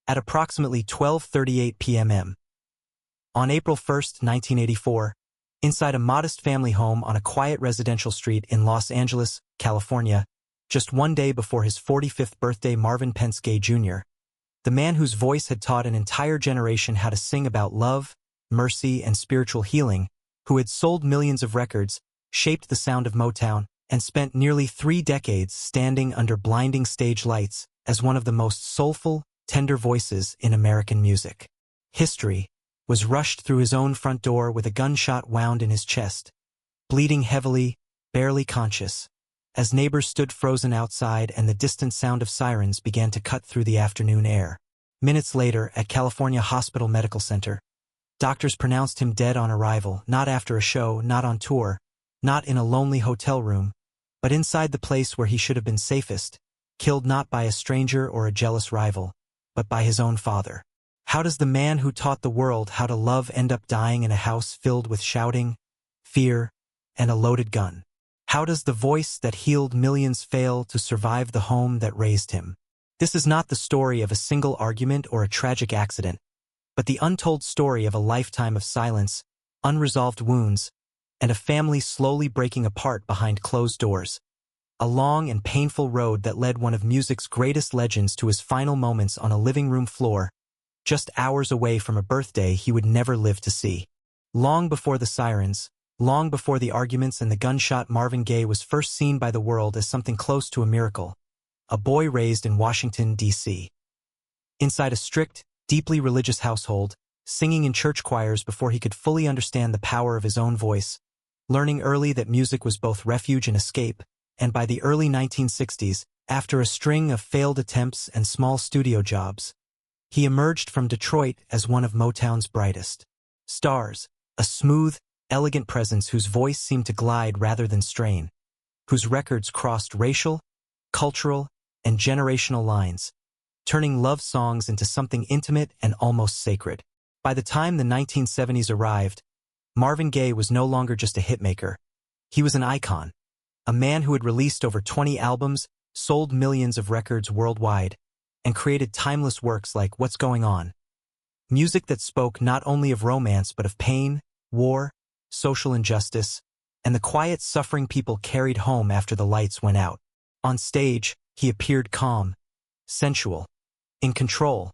At approximately 12:38 p.m. on April 1, 1984, inside a modest family home on a quiet residential street in Los Angeles, California, just one day before his 45th birthday, Marvin Gaye Jr., the man whose voice had taught an entire generation how to sing about love, mercy, and spiritual healing, who had sold millions of records, shaped the sound of Motown, and spent nearly 3 decades standing under blinding stage lights as one of the most soulful, tender voices in American music. History was rushed through his own front door with a gunshot wound in his chest, bleeding heavily, barely conscious, as neighbors stood frozen outside and the distant sound of sirens began to cut through the afternoon air. Minutes later, at California Hospital Medical Center, doctors pronounced him dead on arrival, not after a show, not on tour, not in a lonely hotel room, but inside the place where he should have been safest, killed not by a stranger or a jealous rival, but by his own father. How does the man who taught the world how to love end up dying in a house filled with shouting, fear, and a loaded gun? How does the voice that healed millions fail to survive the home that raised him? This is not the story of a single argument or a tragic accident, but the untold story of a lifetime of silence, unresolved wounds, and a family slowly breaking apart behind closed doors. A long and painful road that led one of music's greatest legends to his final moments on a living room floor, just hours away from a birthday he would never live to see. Long before the sirens, long before the arguments and the gunshot, Marvin Gaye was first seen by the world as something close to a miracle, a boy raised in Washington, D.C. Inside a strict, deeply religious household, singing in church choirs before he could fully understand the power of his own voice, learning early that music was both refuge and escape, and by the early 1960s, after a string of failed attempts and small studio jobs, he emerged from Detroit as one of Motown's brightest stars, a smooth, elegant presence whose voice seemed to glide rather than strain, whose records crossed racial, cultural, and generational lines, turning love songs into something intimate and almost sacred. By the time the 1970s arrived, Marvin Gaye was no longer just a hitmaker. He was an icon, a man who had released over 20 albums, sold millions of records worldwide, and created timeless works like What's Going On. Music that spoke not only of romance but of pain, war, social injustice, and the quiet suffering people carried home after the lights went out. On stage, he appeared calm, sensual, in control,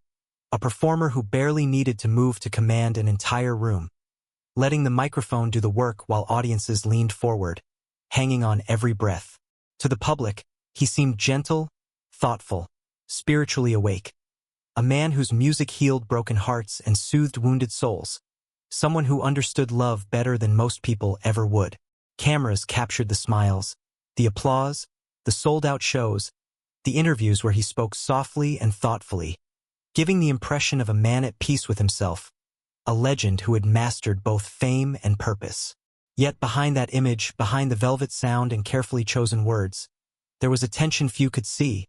a performer who barely needed to move to command an entire room, letting the microphone do the work while audiences leaned forward, hanging on every breath. To the public, he seemed gentle, thoughtful, spiritually awake, a man whose music healed broken hearts and soothed wounded souls, someone who understood love better than most people ever would. Cameras captured the smiles, the applause, the sold-out shows, the interviews where he spoke softly and thoughtfully, giving the impression of a man at peace with himself, a legend who had mastered both fame and purpose. Yet behind that image, behind the velvet sound and carefully chosen words, there was a tension few could see,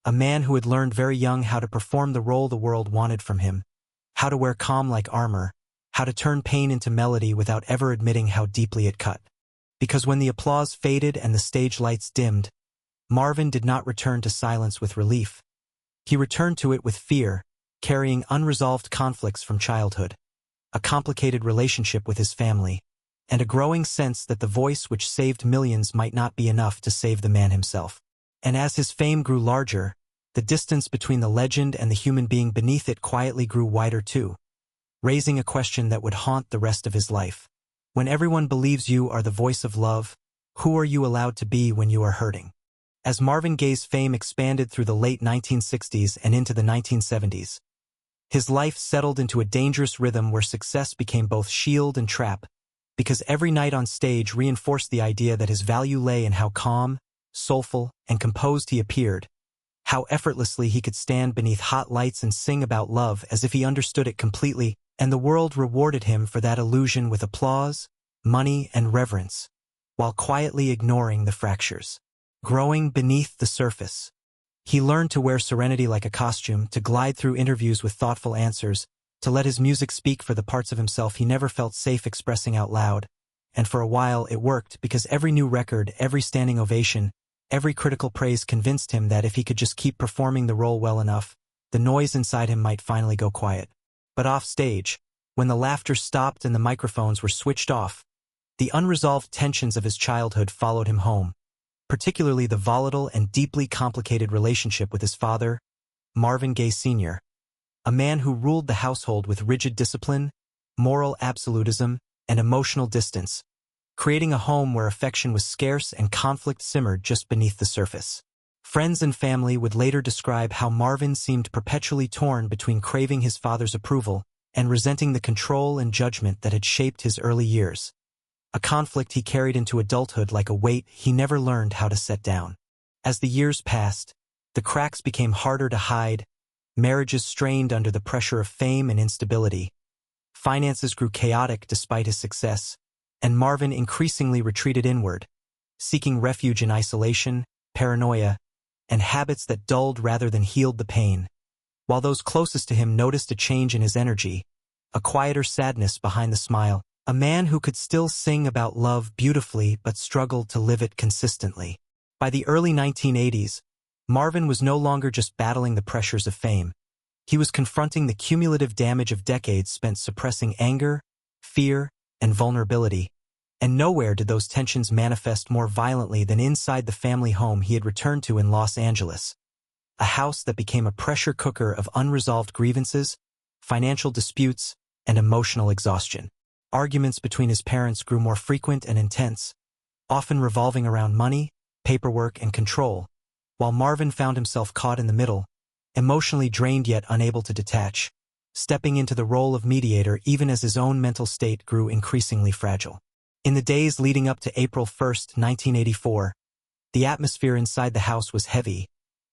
a man who had learned very young how to perform the role the world wanted from him, how to wear calm like armor, how to turn pain into melody without ever admitting how deeply it cut. Because when the applause faded and the stage lights dimmed, Marvin did not return to silence with relief. He returned to it with fear, carrying unresolved conflicts from childhood, a complicated relationship with his family, and a growing sense that the voice which saved millions might not be enough to save the man himself. And as his fame grew larger, the distance between the legend and the human being beneath it quietly grew wider too, raising a question that would haunt the rest of his life. When everyone believes you are the voice of love, who are you allowed to be when you are hurting? As Marvin Gaye's fame expanded through the late 1960s and into the 1970s, his life settled into a dangerous rhythm where success became both shield and trap, because every night on stage reinforced the idea that his value lay in how calm, soulful, and composed he appeared, how effortlessly he could stand beneath hot lights and sing about love as if he understood it completely, and the world rewarded him for that illusion with applause, money, and reverence, while quietly ignoring the fractures growing beneath the surface. He learned to wear serenity like a costume, to glide through interviews with thoughtful answers, to let his music speak for the parts of himself he never felt safe expressing out loud. And for a while it worked, because every new record, every standing ovation, every critical praise convinced him that if he could just keep performing the role well enough, the noise inside him might finally go quiet. But off stage, when the laughter stopped and the microphones were switched off, the unresolved tensions of his childhood followed him home, particularly the volatile and deeply complicated relationship with his father, Marvin Gaye Sr., a man who ruled the household with rigid discipline, moral absolutism, and emotional distance, creating a home where affection was scarce and conflict simmered just beneath the surface. Friends and family would later describe how Marvin seemed perpetually torn between craving his father's approval and resenting the control and judgment that had shaped his early years, a conflict he carried into adulthood like a weight he never learned how to set down. As the years passed, the cracks became harder to hide, marriages strained under the pressure of fame and instability, finances grew chaotic despite his success, and Marvin increasingly retreated inward, seeking refuge in isolation, paranoia, and habits that dulled rather than healed the pain. While those closest to him noticed a change in his energy, a quieter sadness behind the smile, a man who could still sing about love beautifully but struggled to live it consistently. By the early 1980s, Marvin was no longer just battling the pressures of fame. He was confronting the cumulative damage of decades spent suppressing anger, fear, and vulnerability. And nowhere did those tensions manifest more violently than inside the family home he had returned to in Los Angeles, a house that became a pressure cooker of unresolved grievances, financial disputes, and emotional exhaustion. Arguments between his parents grew more frequent and intense, often revolving around money, paperwork, and control, while Marvin found himself caught in the middle, emotionally drained yet unable to detach, stepping into the role of mediator even as his own mental state grew increasingly fragile. In the days leading up to April 1, 1984, the atmosphere inside the house was heavy,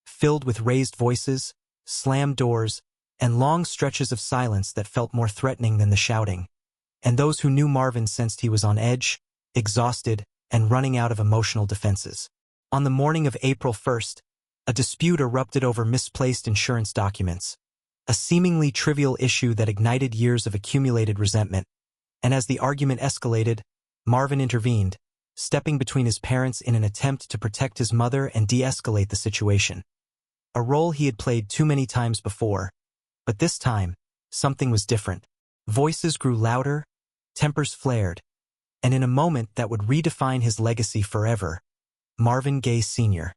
filled with raised voices, slammed doors, and long stretches of silence that felt more threatening than the shouting. And those who knew Marvin sensed he was on edge, exhausted, and running out of emotional defenses. On the morning of April 1st, a dispute erupted over misplaced insurance documents, a seemingly trivial issue that ignited years of accumulated resentment. And as the argument escalated, Marvin intervened, stepping between his parents in an attempt to protect his mother and de-escalate the situation. A role he had played too many times before, but this time, something was different. Voices grew louder, tempers flared, and in a moment that would redefine his legacy forever, Marvin Gaye Sr.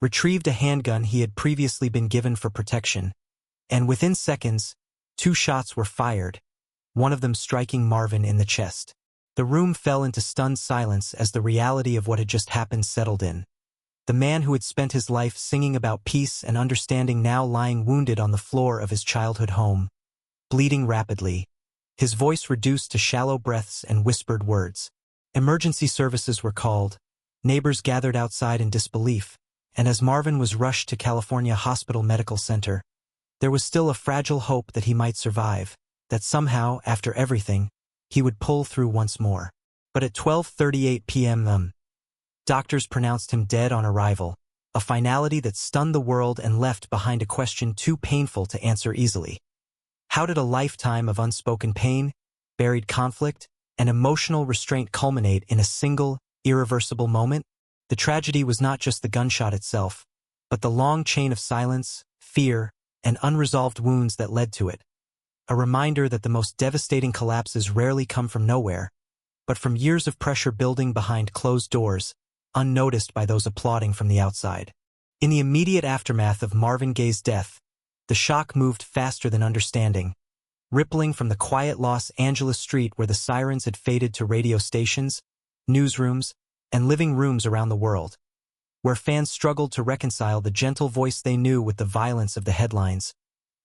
retrieved a handgun he had previously been given for protection, and within seconds, 2 shots were fired, one of them striking Marvin in the chest. The room fell into stunned silence as the reality of what had just happened settled in. The man who had spent his life singing about peace and understanding now lying wounded on the floor of his childhood home, bleeding rapidly, his voice reduced to shallow breaths and whispered words. Emergency services were called, neighbors gathered outside in disbelief, and as Marvin was rushed to California Hospital Medical Center, there was still a fragile hope that he might survive, that somehow, after everything, he would pull through once more. But at 12:38 p.m. Doctors pronounced him dead on arrival, a finality that stunned the world and left behind a question too painful to answer easily. How did a lifetime of unspoken pain, buried conflict, and emotional restraint culminate in a single, irreversible moment? The tragedy was not just the gunshot itself, but the long chain of silence, fear, and unresolved wounds that led to it. A reminder that the most devastating collapses rarely come from nowhere, but from years of pressure building behind closed doors, unnoticed by those applauding from the outside. In the immediate aftermath of Marvin Gaye's death, the shock moved faster than understanding, rippling from the quiet Los Angeles street where the sirens had faded to radio stations, newsrooms, and living rooms around the world, where fans struggled to reconcile the gentle voice they knew with the violence of the headlines.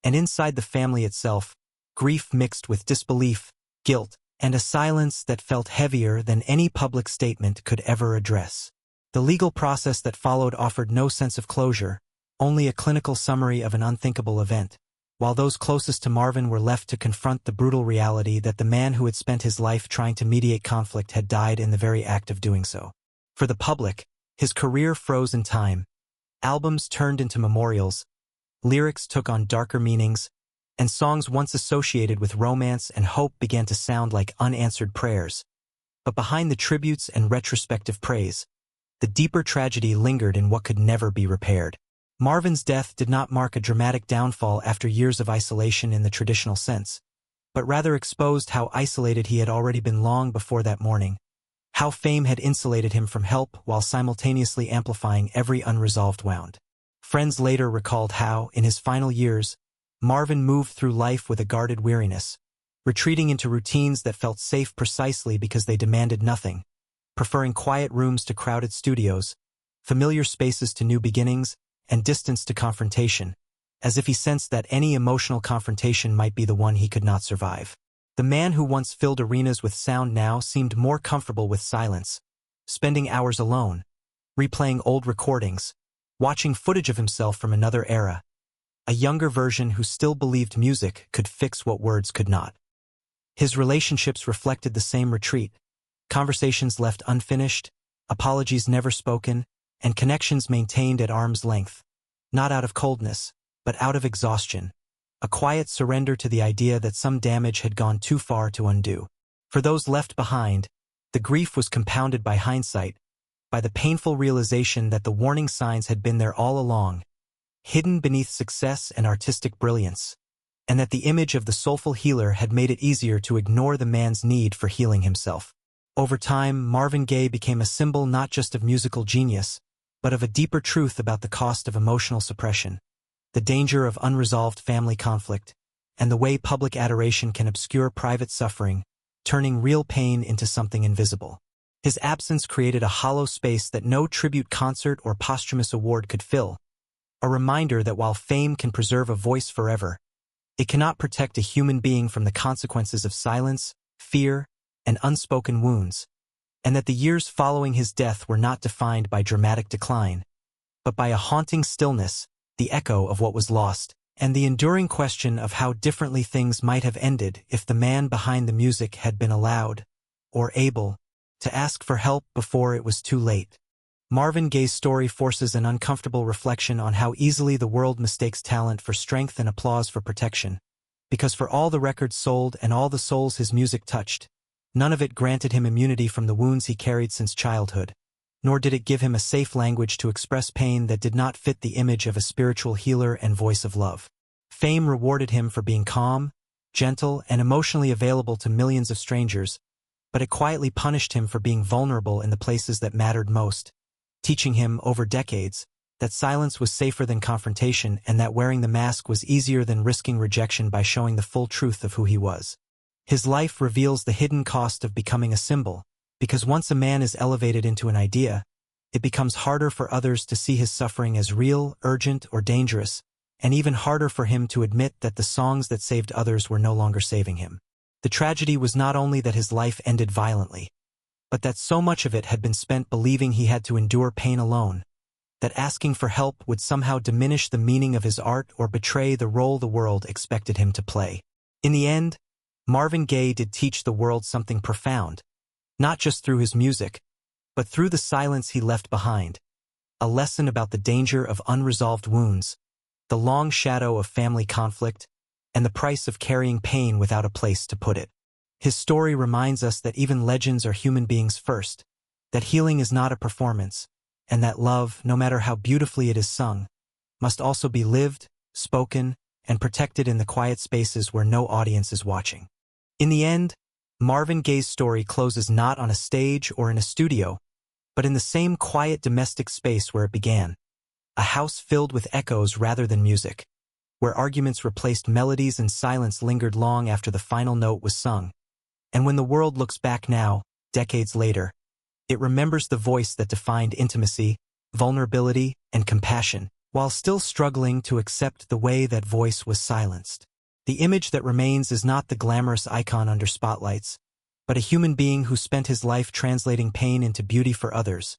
And inside the family itself, grief mixed with disbelief, guilt, and a silence that felt heavier than any public statement could ever address. The legal process that followed offered no sense of closure, only a clinical summary of an unthinkable event, while those closest to Marvin were left to confront the brutal reality that the man who had spent his life trying to mediate conflict had died in the very act of doing so. For the public, his career froze in time. Albums turned into memorials, lyrics took on darker meanings, and songs once associated with romance and hope began to sound like unanswered prayers. But behind the tributes and retrospective praise, the deeper tragedy lingered in what could never be repaired. Marvin's death did not mark a dramatic downfall after years of isolation in the traditional sense, but rather exposed how isolated he had already been long before that morning, how fame had insulated him from help while simultaneously amplifying every unresolved wound. Friends later recalled how, in his final years, Marvin moved through life with a guarded weariness, retreating into routines that felt safe precisely because they demanded nothing, preferring quiet rooms to crowded studios, familiar spaces to new beginnings, and distance to confrontation, as if he sensed that any emotional confrontation might be the one he could not survive. The man who once filled arenas with sound now seemed more comfortable with silence, spending hours alone, replaying old recordings, watching footage of himself from another era, a younger version who still believed music could fix what words could not. His relationships reflected the same retreat, conversations left unfinished, apologies never spoken, and connections maintained at arm's length, not out of coldness, but out of exhaustion, a quiet surrender to the idea that some damage had gone too far to undo. For those left behind, the grief was compounded by hindsight, by the painful realization that the warning signs had been there all along, hidden beneath success and artistic brilliance, and that the image of the soulful healer had made it easier to ignore the man's need for healing himself. Over time, Marvin Gaye became a symbol not just of musical genius, but of a deeper truth about the cost of emotional suppression, the danger of unresolved family conflict, and the way public adoration can obscure private suffering, turning real pain into something invisible. His absence created a hollow space that no tribute concert or posthumous award could fill, a reminder that while fame can preserve a voice forever, it cannot protect a human being from the consequences of silence, fear, and unspoken wounds, and that the years following his death were not defined by dramatic decline, but by a haunting stillness, the echo of what was lost, and the enduring question of how differently things might have ended if the man behind the music had been allowed, or able, to ask for help before it was too late. Marvin Gaye's story forces an uncomfortable reflection on how easily the world mistakes talent for strength and applause for protection, because for all the records sold and all the souls his music touched, none of it granted him immunity from the wounds he carried since childhood, nor did it give him a safe language to express pain that did not fit the image of a spiritual healer and voice of love. Fame rewarded him for being calm, gentle, and emotionally available to millions of strangers, but it quietly punished him for being vulnerable in the places that mattered most, teaching him, over decades, that silence was safer than confrontation and that wearing the mask was easier than risking rejection by showing the full truth of who he was. His life reveals the hidden cost of becoming a symbol, because once a man is elevated into an idea, it becomes harder for others to see his suffering as real, urgent, or dangerous, and even harder for him to admit that the songs that saved others were no longer saving him. The tragedy was not only that his life ended violently, but that so much of it had been spent believing he had to endure pain alone, that asking for help would somehow diminish the meaning of his art or betray the role the world expected him to play. In the end, Marvin Gaye did teach the world something profound, not just through his music, but through the silence he left behind, a lesson about the danger of unresolved wounds, the long shadow of family conflict, and the price of carrying pain without a place to put it. His story reminds us that even legends are human beings first, that healing is not a performance, and that love, no matter how beautifully it is sung, must also be lived, spoken, and protected in the quiet spaces where no audience is watching. In the end, Marvin Gaye's story closes not on a stage or in a studio, but in the same quiet domestic space where it began, a house filled with echoes rather than music, where arguments replaced melodies and silence lingered long after the final note was sung. And when the world looks back now, decades later, it remembers the voice that defined intimacy, vulnerability, and compassion, while still struggling to accept the way that voice was silenced. The image that remains is not the glamorous icon under spotlights, but a human being who spent his life translating pain into beauty for others,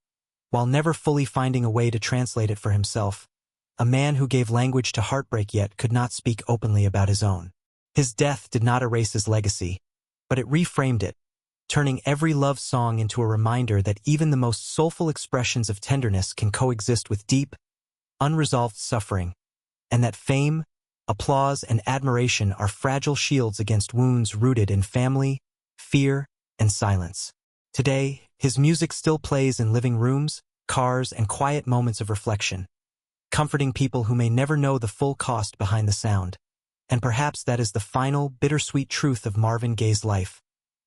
while never fully finding a way to translate it for himself, a man who gave language to heartbreak yet could not speak openly about his own. His death did not erase his legacy, but it reframed it, turning every love song into a reminder that even the most soulful expressions of tenderness can coexist with deep, unresolved suffering, and that fame, applause, and admiration are fragile shields against wounds rooted in family, fear, and silence. Today, his music still plays in living rooms, cars, and quiet moments of reflection, comforting people who may never know the full cost behind the sound. And perhaps that is the final, bittersweet truth of Marvin Gaye's life,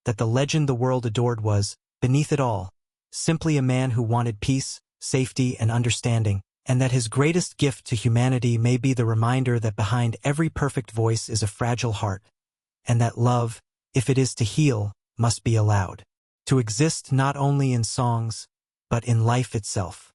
that the legend the world adored was, beneath it all, simply a man who wanted peace, safety, and understanding, and that his greatest gift to humanity may be the reminder that behind every perfect voice is a fragile heart, and that love, if it is to heal, must be allowed to exist not only in songs, but in life itself.